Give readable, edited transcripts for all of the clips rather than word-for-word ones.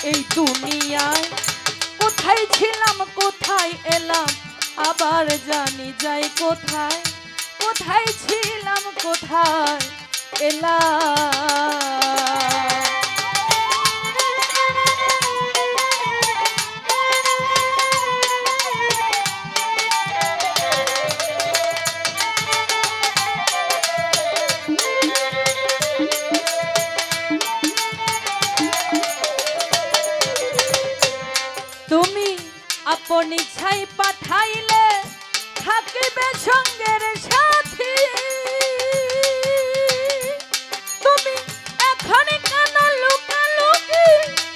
এই দুনিয়ায় কোথায় ছিলাম কোথায় এলাম আবার জানি যাই কোথায় কোথায় ছিলাম কোথায় এলাম তুমি আপন ইচ্ছায় পাঠাইলে থাকিবে সঙ্গের সাথী তুমি এখন কেন লুকালুকি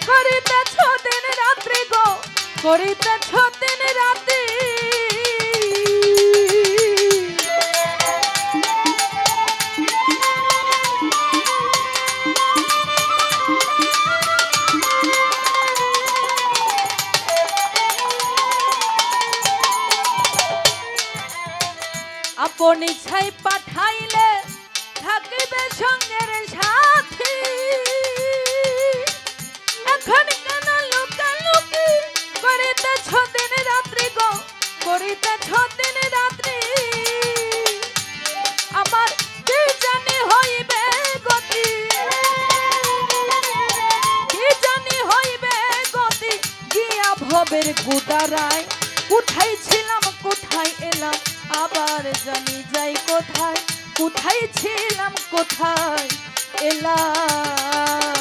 করিতেছ দিন রাত্রি গো করিতেছ দিন রাত্রি আপন ইচ্ছায় পাঠাইলে থাকিবে সঙ্গের সাথী এখন কেন লুকালুকি করিতেছ দিন রাত্রি গো করিতেছ দিন রাত্রি আমার কি জানি হইবে গতি কি জানি হইবে গতি গিয়া ভবের গুদারায় কোথায় ছিলাম কোথায় এলাম আবার জানি যাই কোথায় কোথায় ছিলাম কোথায় এলাম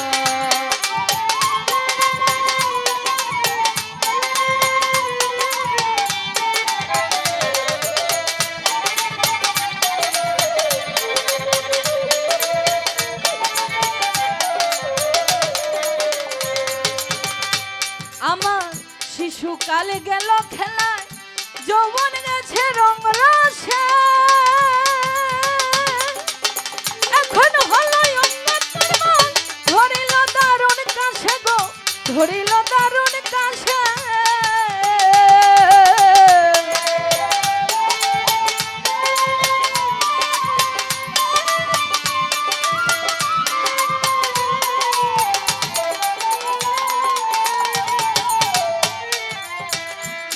আমার শিশুকালে গেল খেলায় যৌবন গেছে রং রসে এখন হলো ধরিল দারুণ কাছে গো ধরিল দারুণ কাছে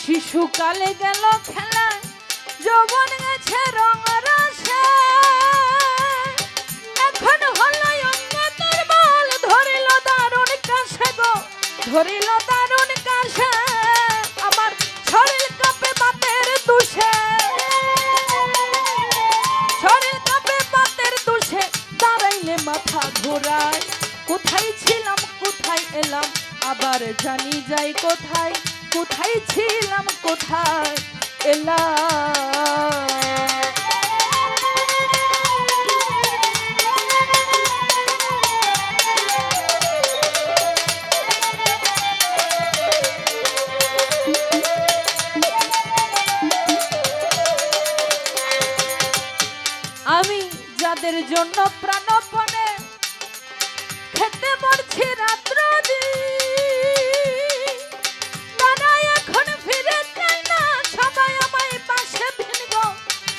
শিশুকালে গেল খেলায় যৌবন গেছে রং রসে এখন হলো অঙ্গের বল ধরিল দারুণ কাছে গো ধরিল দারুণ কাছে আমার শরীর কাঁপে বাতের দুষে শরীর কাঁপে বাতের দুষে দাঁড়াইলে মাথা ঘোরায় কোথায় ছিলাম কোথায় এলাম আবার জানি যাই কোথায় কোথায় ছিলাম কোথায় এলাম আমি যাদের জন্য প্রাণপণে খেতে মরছি রাত্র দিন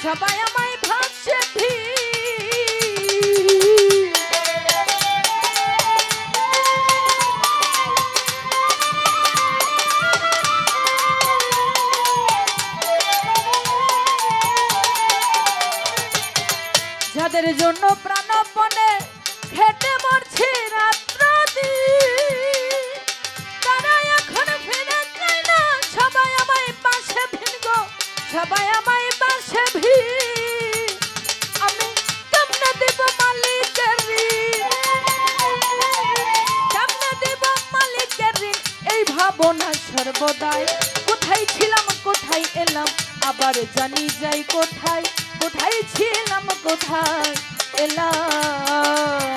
সবাই আমায় ভাবছে যাদের জন্য প্রাণপণে খেটে মরছি রাত্র দিন তারা এখন ফিরে যায় না সবাই আমায় পাশে ভিড় গো সবাই আমায় পাশে ভিড় আমি কেমনে দেব মালিকের ঋণ কেমনে দেব মালিকের ঋণ এই ভাবনা সর্বদাই কোথায় ছিলাম কোথায় এলাম আবার জানি যাই কোথায় কোথায় ছিলাম কোথায় এলাম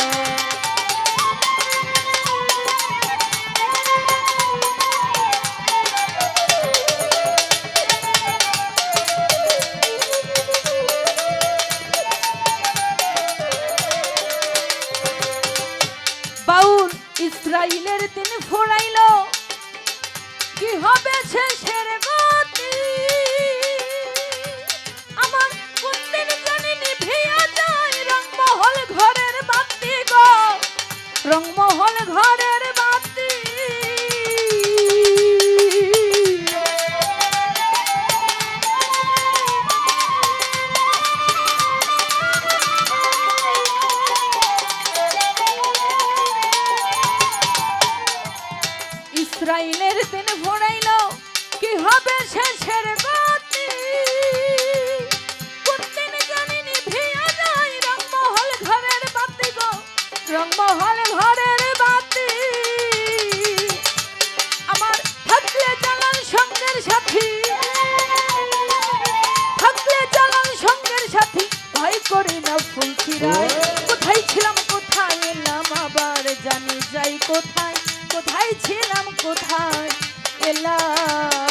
ইসরাইলের দিন ফুরাইল কি হবে শেষের গতি আমার কোন দিন জানি নিভিয়া যায় রংমহল ঘরের বাতি গো রংমহল ঘরের বাতি আজরাইলের দিন ভরাইল কি হবে শেষের গতি কোনদিন জানি নিভিয়া যায় রংমহল ঘরের বাতি গো রংমহল ঘরের বাতি আমার থাকলে জ্বালান সঙ্গের সাথী থাকলে জ্বালান সঙ্গের সাথী ভয় করি না ফুলছিরায় কোথায় ছিলাম কোথায় এলাম আবার জানি যাই কোথায় কোথায় ছিলাম কোথায় এলাম